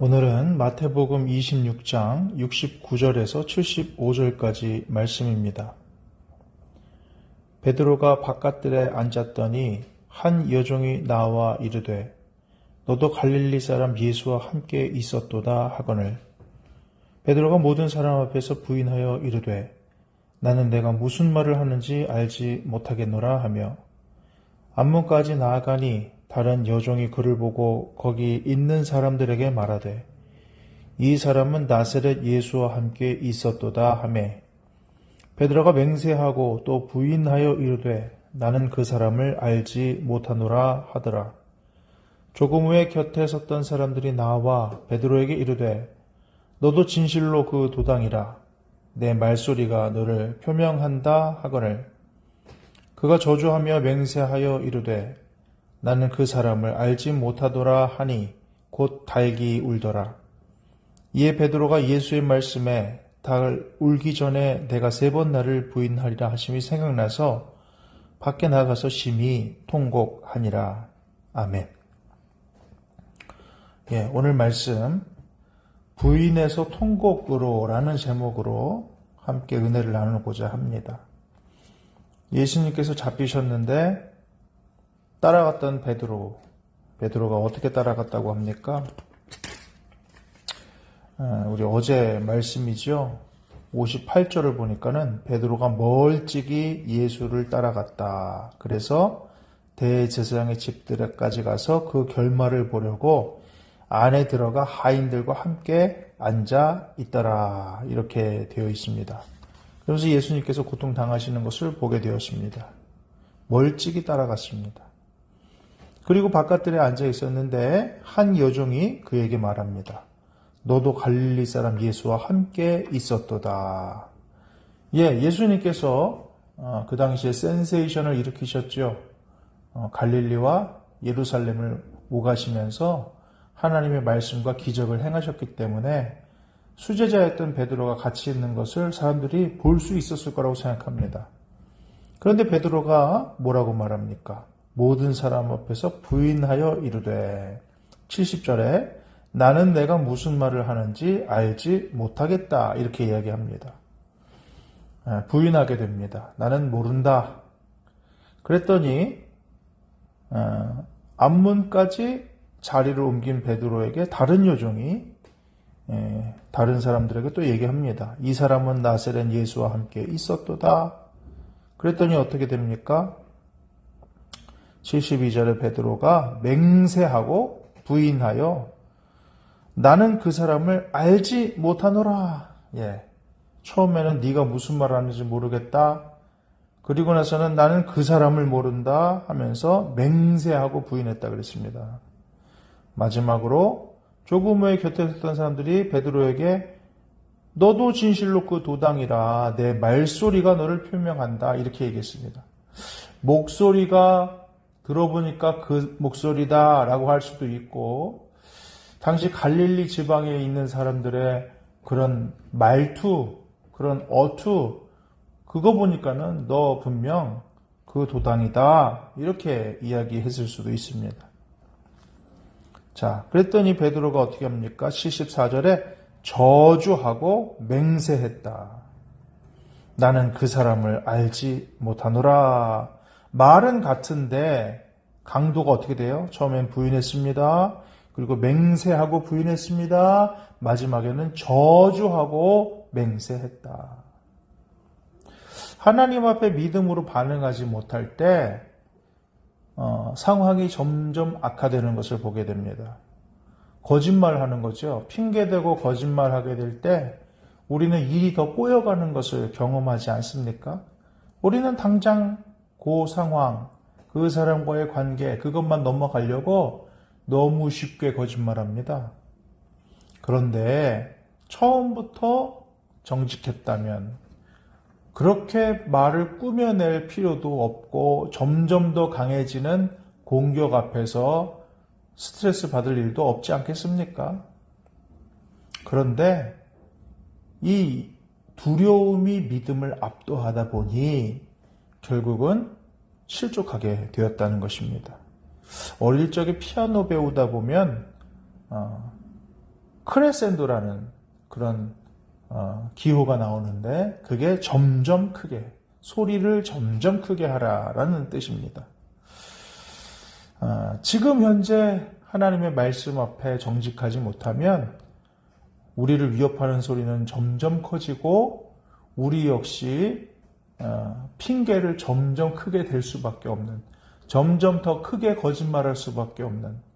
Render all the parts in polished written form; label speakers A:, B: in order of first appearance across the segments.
A: 오늘은 마태복음 26장 69절에서 75절까지 말씀입니다. 베드로가 바깥들에 앉았더니 한 여종이 나와 이르되 너도 갈릴리 사람 예수와 함께 있었도다 하거늘 베드로가 모든 사람 앞에서 부인하여 이르되 나는 내가 무슨 말을 하는지 알지 못하겠노라 하며 앞문까지 나아가니 다른 여종이 그를 보고 거기 있는 사람들에게 말하되 이 사람은 나사렛 예수와 함께 있었도다 하매 베드로가 맹세하고 또 부인하여 이르되 나는 그 사람을 알지 못하노라 하더라. 조금 후에 곁에 섰던 사람들이 나와 베드로에게 이르되 너도 진실로 그 도당이라 내 말소리가 너를 표명한다 하거늘 그가 저주하며 맹세하여 이르되 나는 그 사람을 알지 못하더라 하니 곧 닭이 울더라. 이에 베드로가 예수의 말씀에 닭을 울기 전에 내가 3번 나를 부인하리라 하심이 생각나서 밖에 나가서 심히 통곡하니라. 아멘. 오늘 말씀 부인에서 통곡으로 라는 제목으로 함께 은혜를 나누고자 합니다. 예수님께서 잡히셨는데 따라갔던 베드로가 어떻게 따라갔다고 합니까? 우리 어제 말씀이죠. 58절을 보니까는 베드로가 멀찍이 예수를 따라갔다. 그래서 대제사장의 집들에까지 가서 그 결말을 보려고 안에 들어가 하인들과 함께 앉아 있더라. 이렇게 되어 있습니다. 그래서 예수님께서 고통당하시는 것을 보게 되었습니다. 멀찍이 따라갔습니다. 그리고 바깥들에 앉아 있었는데 한 여종이 그에게 말합니다. 너도 갈릴리 사람 예수와 함께 있었도다. 예수님께서 그 당시에 센세이션을 일으키셨죠. 갈릴리와 예루살렘을 오가시면서 하나님의 말씀과 기적을 행하셨기 때문에 수제자였던 베드로가 같이 있는 것을 사람들이 볼 수 있었을 거라고 생각합니다. 그런데 베드로가 뭐라고 말합니까? 모든 사람 앞에서 부인하여 이르되 70절에 나는 내가 무슨 말을 하는지 알지 못하겠다 이렇게 이야기합니다. 부인하게 됩니다. 나는 모른다. 그랬더니 앞문까지 자리를 옮긴 베드로에게 다른 여종이 다른 사람들에게 또 얘기합니다. 이 사람은 나사렛 예수와 함께 있었도다. 그랬더니 어떻게 됩니까? 72절에 베드로가 맹세하고 부인하여 나는 그 사람을 알지 못하노라. 처음에는 네가 무슨 말 하는지 모르겠다. 그리고 나서는 나는 그 사람을 모른다 하면서 맹세하고 부인했다 그랬습니다. 마지막으로 조금 후에 곁에 섰던 사람들이 베드로에게 너도 진실로 그 도당이라 내 말소리가 너를 표명한다 이렇게 얘기했습니다. 목소리가 들어보니까 그 목소리다 라고 할 수도 있고 당시 갈릴리 지방에 있는 사람들의 그런 말투, 그런 어투 그거 보니까는 너 분명 그 도당이다 이렇게 이야기했을 수도 있습니다. 자, 그랬더니 베드로가 어떻게 합니까? 74절에 저주하고 맹세했다. 나는 그 사람을 알지 못하노라. 말은 같은데 강도가 어떻게 돼요? 처음엔 부인했습니다. 그리고 맹세하고 부인했습니다. 마지막에는 저주하고 맹세했다. 하나님 앞에 믿음으로 반응하지 못할 때 상황이 점점 악화되는 것을 보게 됩니다. 거짓말하는 거죠. 핑계대고 거짓말하게 될 때 우리는 일이 더 꼬여가는 것을 경험하지 않습니까? 우리는 당장 그 상황, 그 사람과의 관계, 그것만 넘어가려고 너무 쉽게 거짓말합니다. 그런데 처음부터 정직했다면 그렇게 말을 꾸며낼 필요도 없고 점점 더 강해지는 공격 앞에서 스트레스 받을 일도 없지 않겠습니까? 그런데 이 두려움이 믿음을 압도하다 보니 결국은 실족하게 되었다는 것입니다. 어릴 적에 피아노 배우다 보면 크레센도라는 그런 기호가 나오는데 그게 점점 크게, 소리를 점점 크게 하라라는 뜻입니다. 지금 현재 하나님의 말씀 앞에 정직하지 못하면 우리를 위협하는 소리는 점점 커지고 우리 역시 핑계를 점점 크게 댈 수밖에 없는, 점점 더 크게 거짓말할 수밖에 없는,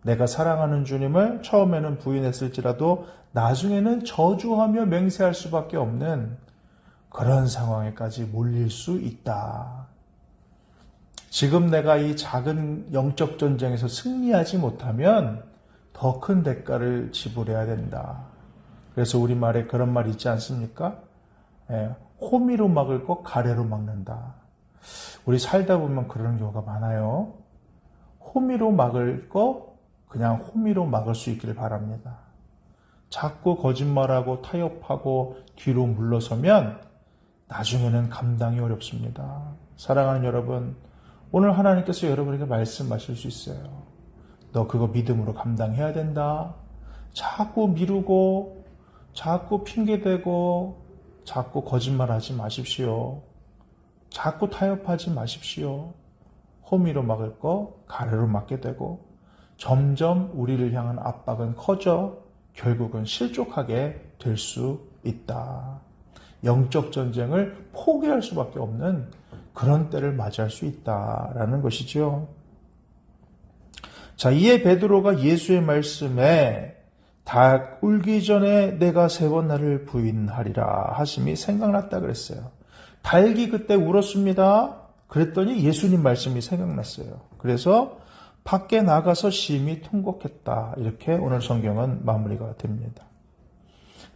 A: 내가 사랑하는 주님을 처음에는 부인했을지라도 나중에는 저주하며 맹세할 수밖에 없는 그런 상황에까지 몰릴 수 있다. 지금 내가 이 작은 영적 전쟁에서 승리하지 못하면 더 큰 대가를 지불해야 된다. 그래서 우리말에 그런 말이 있지 않습니까? 호미로 막을 거 가래로 막는다. 우리 살다 보면 그런 경우가 많아요. 호미로 막을 거 그냥 호미로 막을 수 있기를 바랍니다. 자꾸 거짓말하고 타협하고 뒤로 물러서면 나중에는 감당이 어렵습니다. 사랑하는 여러분, 오늘 하나님께서 여러분에게 말씀하실 수 있어요. 너 그거 믿음으로 감당해야 된다. 자꾸 미루고 자꾸 핑계대고 자꾸 거짓말하지 마십시오. 자꾸 타협하지 마십시오. 호미로 막을 거 가래로 막게 되고 점점 우리를 향한 압박은 커져 결국은 실족하게 될 수 있다. 영적 전쟁을 포기할 수밖에 없는 그런 때를 맞이할 수 있다라는 것이죠. 자, 이에 베드로가 예수의 말씀에 닭 울기 전에 내가 3번 나를 부인하리라 하심이 생각났다 그랬어요. 닭이 그때 울었습니다. 그랬더니 예수님 말씀이 생각났어요. 그래서 밖에 나가서 심히 통곡했다. 이렇게 오늘 성경은 마무리가 됩니다.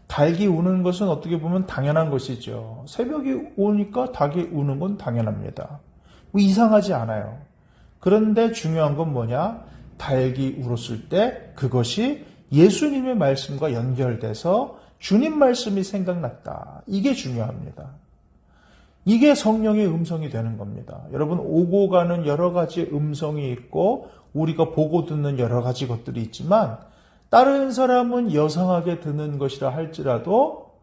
A: 닭이 우는 것은 어떻게 보면 당연한 것이죠. 새벽이 오니까 닭이 우는 건 당연합니다. 뭐 이상하지 않아요. 그런데 중요한 건 뭐냐? 닭이 울었을 때 그것이 예수님의 말씀과 연결돼서 주님 말씀이 생각났다. 이게 중요합니다. 이게 성령의 음성이 되는 겁니다. 여러분, 오고 가는 여러 가지 음성이 있고 우리가 보고 듣는 여러 가지 것들이 있지만 다른 사람은 여상하게 듣는 것이라 할지라도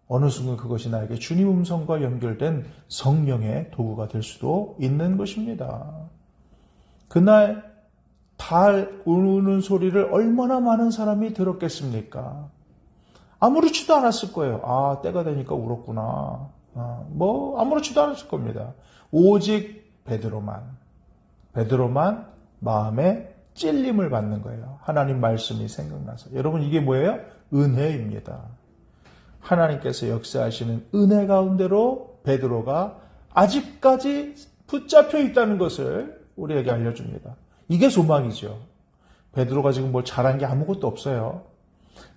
A: 어느 순간 그것이 나에게 주님 음성과 연결된 성령의 도구가 될 수도 있는 것입니다. 그날 달 우는 소리를 얼마나 많은 사람이 들었겠습니까? 아무렇지도 않았을 거예요. 아, 때가 되니까 울었구나. 아무렇지도 않았을 겁니다. 오직 베드로만 마음에 찔림을 받는 거예요. 하나님 말씀이 생각나서. 여러분, 이게 뭐예요? 은혜입니다. 하나님께서 역사하시는 은혜 가운데로 베드로가 아직까지 붙잡혀 있다는 것을 우리에게 알려줍니다. 이게 소망이죠. 베드로가 지금 뭘 잘한 게 아무것도 없어요.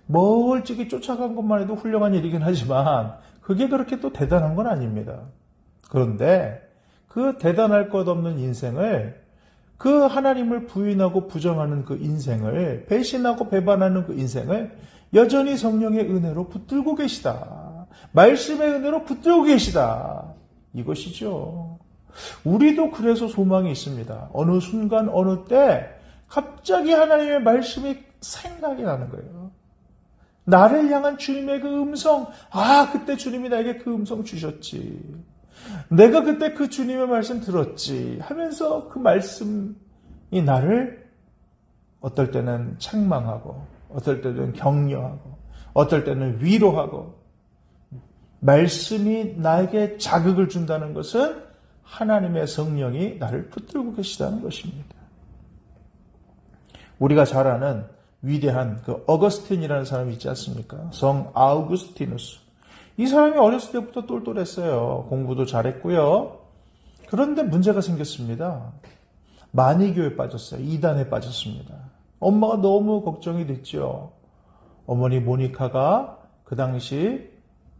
A: 멀찍이 쫓아간 것만 해도 훌륭한 일이긴 하지만 그게 그렇게 또 대단한 건 아닙니다. 그런데 그 대단할 것 없는 인생을, 그 하나님을 부인하고 부정하는 그 인생을, 배신하고 배반하는 그 인생을 여전히 성령의 은혜로 붙들고 계시다. 말씀의 은혜로 붙들고 계시다. 이것이죠. 우리도 그래서 소망이 있습니다. 어느 순간 어느 때 갑자기 하나님의 말씀이 생각이 나는 거예요. 나를 향한 주님의 그 음성, 그때 주님이 나에게 그 음성 주셨지. 내가 그때 그 주님의 말씀 들었지 하면서 그 말씀이 나를 어떨 때는 책망하고 어떨 때는 격려하고 어떨 때는 위로하고, 말씀이 나에게 자극을 준다는 것은 하나님의 성령이 나를 붙들고 계시다는 것입니다. 우리가 잘 아는 위대한 그 어거스틴이라는 사람이 있지 않습니까? 성 아우구스티누스. 이 사람이 어렸을 때부터 똘똘했어요. 공부도 잘했고요. 그런데 문제가 생겼습니다. 만이교에 빠졌어요. 이단에 빠졌습니다. 엄마가 너무 걱정이 됐죠. 어머니 모니카가 그 당시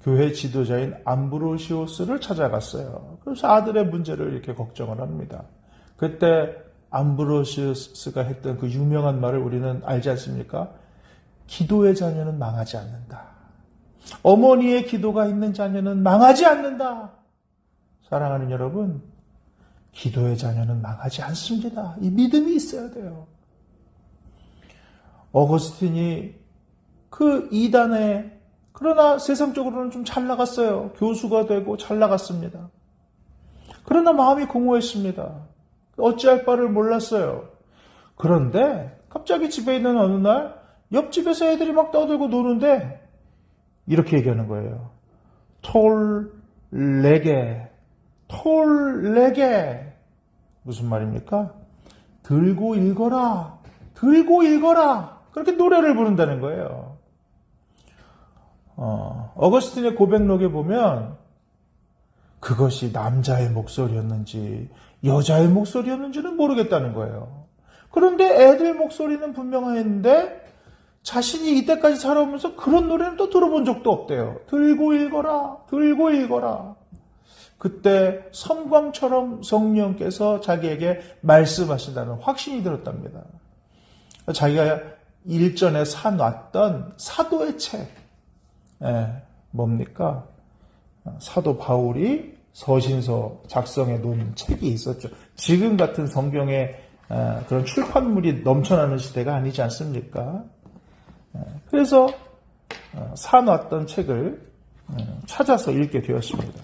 A: 교회 지도자인 암브로시오스를 찾아갔어요. 그래서 아들의 문제를 이렇게 걱정을 합니다. 그때 암브로시오스가 했던 그 유명한 말을 우리는 알지 않습니까? 기도의 자녀는 망하지 않는다. 어머니의 기도가 있는 자녀는 망하지 않는다. 사랑하는 여러분, 기도의 자녀는 망하지 않습니다. 이 믿음이 있어야 돼요. 어거스틴이 그 이단에, 그러나 세상적으로는 좀 잘 나갔어요. 교수가 되고 잘 나갔습니다. 그러나 마음이 공허했습니다. 어찌할 바를 몰랐어요. 그런데 갑자기 집에 있는 어느 날 옆집에서 애들이 막 떠들고 노는데 이렇게 얘기하는 거예요. 톨레게, 톨레게. 무슨 말입니까? 들고 읽어라, 들고 읽어라. 그렇게 노래를 부른다는 거예요. 어거스틴의 고백록에 보면 그것이 남자의 목소리였는지 여자의 목소리였는지는 모르겠다는 거예요. 그런데 애들 목소리는 분명했는데 자신이 이때까지 살아오면서 그런 노래는 또 들어본 적도 없대요. 들고 읽어라, 들고 읽어라. 그때 섬광처럼 성령께서 자기에게 말씀하신다는 확신이 들었답니다. 자기가 일전에 사놨던 사도의 책, 뭡니까? 사도 바울이 서신서 작성해 놓은 책이 있었죠. 지금 같은 성경의 그런 출판물이 넘쳐나는 시대가 아니지 않습니까? 그래서 사놨던 책을 찾아서 읽게 되었습니다.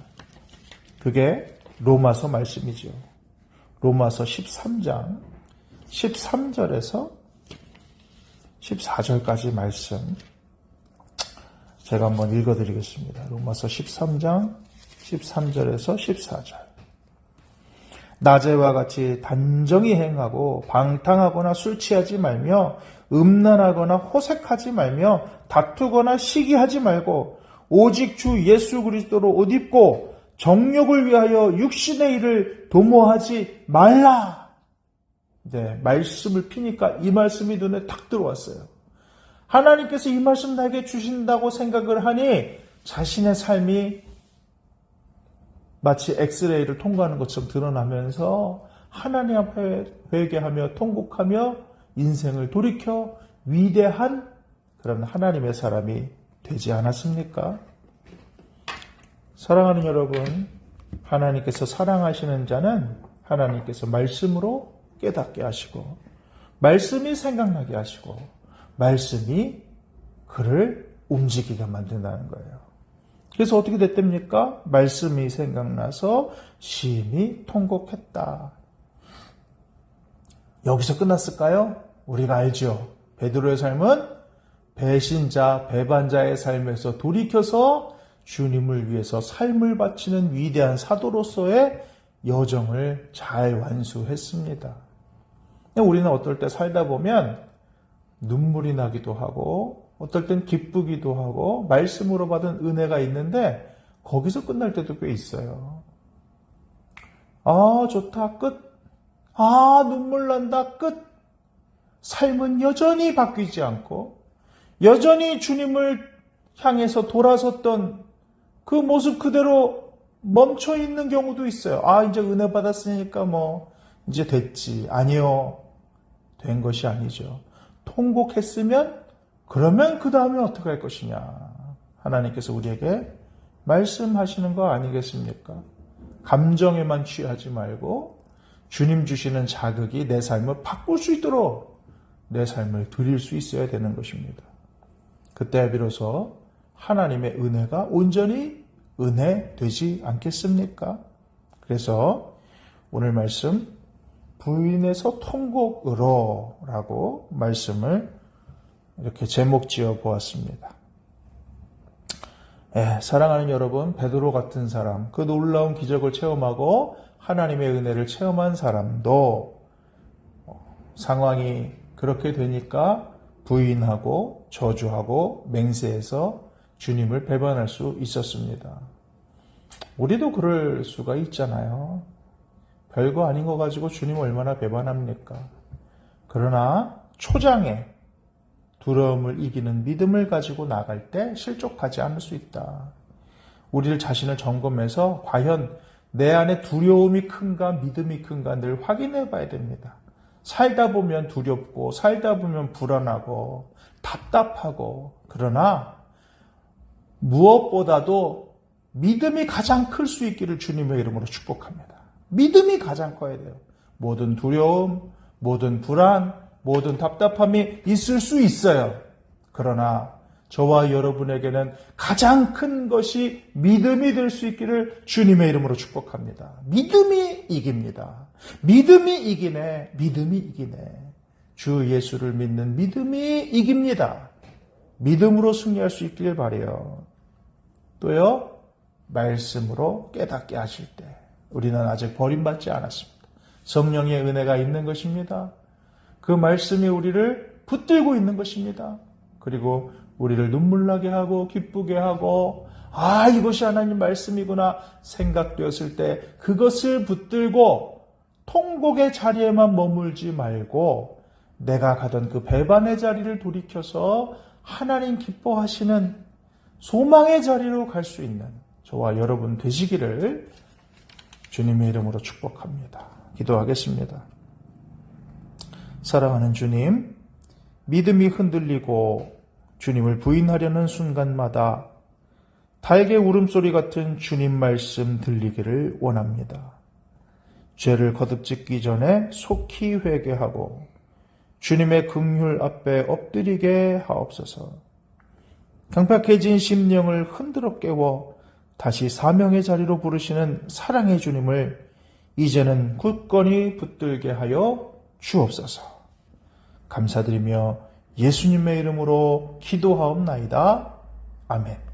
A: 그게 로마서 말씀이죠. 로마서 13장 13절에서 14절까지 말씀 제가 한번 읽어드리겠습니다. 로마서 13장 13절에서 14절. 낮에와 같이 단정히 행하고 방탕하거나 술 취하지 말며 음란하거나 호색하지 말며 다투거나 시기하지 말고 오직 주 예수 그리스도로 옷 입고 정욕을 위하여 육신의 일을 도모하지 말라. 네, 말씀을 피니까 이 말씀이 눈에 탁 들어왔어요. 하나님께서 이 말씀 나에게 주신다고 생각을 하니 자신의 삶이 마치 엑스레이를 통과하는 것처럼 드러나면서 하나님 앞에 회개하며 통곡하며 인생을 돌이켜 위대한 그런 하나님의 사람이 되지 않았습니까? 사랑하는 여러분, 하나님께서 사랑하시는 자는 하나님께서 말씀으로 깨닫게 하시고 말씀이 생각나게 하시고 말씀이 그를 움직이게 만든다는 거예요. 그래서 어떻게 됐답니까? 말씀이 생각나서 심히 통곡했다. 여기서 끝났을까요? 우리가 알죠. 베드로의 삶은 배신자, 배반자의 삶에서 돌이켜서 주님을 위해서 삶을 바치는 위대한 사도로서의 여정을 잘 완수했습니다. 우리는 어떨 때 살다 보면 눈물이 나기도 하고 어떨 땐 기쁘기도 하고 말씀으로 받은 은혜가 있는데 거기서 끝날 때도 꽤 있어요. 아, 좋다, 끝. 아, 눈물 난다, 끝. 삶은 여전히 바뀌지 않고 여전히 주님을 향해서 돌아섰던 그 모습 그대로 멈춰 있는 경우도 있어요. 아, 이제 은혜 받았으니까 이제 됐지. 아니요. 된 것이 아니죠. 통곡했으면 그러면 그 다음에 어떻게 할 것이냐. 하나님께서 우리에게 말씀하시는 거 아니겠습니까? 감정에만 취하지 말고 주님 주시는 자극이 내 삶을 바꿀 수 있도록 내 삶을 드릴 수 있어야 되는 것입니다. 그때 비로소 하나님의 은혜가 온전히 은혜 되지 않겠습니까? 그래서 오늘 말씀 부인에서 통곡으로 라고 말씀을 이렇게 제목 지어 보았습니다. 사랑하는 여러분, 베드로 같은 사람, 그 놀라운 기적을 체험하고 하나님의 은혜를 체험한 사람도 상황이 그렇게 되니까 부인하고 저주하고 맹세해서 주님을 배반할 수 있었습니다. 우리도 그럴 수가 있잖아요. 별거 아닌 거 가지고 주님을 얼마나 배반합니까? 그러나 초장에 두려움을 이기는 믿음을 가지고 나갈 때 실족하지 않을 수 있다. 우리를 자신을 점검해서 과연 내 안에 두려움이 큰가 믿음이 큰가 늘 확인해 봐야 됩니다. 살다 보면 두렵고 살다 보면 불안하고 답답하고 그러나 무엇보다도 믿음이 가장 클 수 있기를 주님의 이름으로 축복합니다. 믿음이 가장 커야 돼요. 모든 두려움, 모든 불안, 모든 답답함이 있을 수 있어요. 그러나 저와 여러분에게는 가장 큰 것이 믿음이 될 수 있기를 주님의 이름으로 축복합니다. 믿음이 이깁니다. 믿음이 이기네. 믿음이 이기네. 주 예수를 믿는 믿음이 이깁니다. 믿음으로 승리할 수 있길 바라요. 또요, 말씀으로 깨닫게 하실 때 우리는 아직 버림받지 않았습니다. 성령의 은혜가 있는 것입니다. 그 말씀이 우리를 붙들고 있는 것입니다. 그리고 우리를 눈물나게 하고 기쁘게 하고 이것이 하나님 말씀이구나 생각되었을 때 그것을 붙들고 통곡의 자리에만 머물지 말고 내가 가던 그 배반의 자리를 돌이켜서 하나님 기뻐하시는 소망의 자리로 갈 수 있는 저와 여러분 되시기를 주님의 이름으로 축복합니다. 기도하겠습니다. 사랑하는 주님, 믿음이 흔들리고 주님을 부인하려는 순간마다 달개 울음소리 같은 주님 말씀 들리기를 원합니다. 죄를 거듭짓기 전에 속히 회개하고 주님의 긍휼 앞에 엎드리게 하옵소서. 강팍해진 심령을 흔들어 깨워 다시 사명의 자리로 부르시는 사랑의 주님을 이제는 굳건히 붙들게 하여 주옵소서. 감사드리며 예수님의 이름으로 기도하옵나이다. 아멘.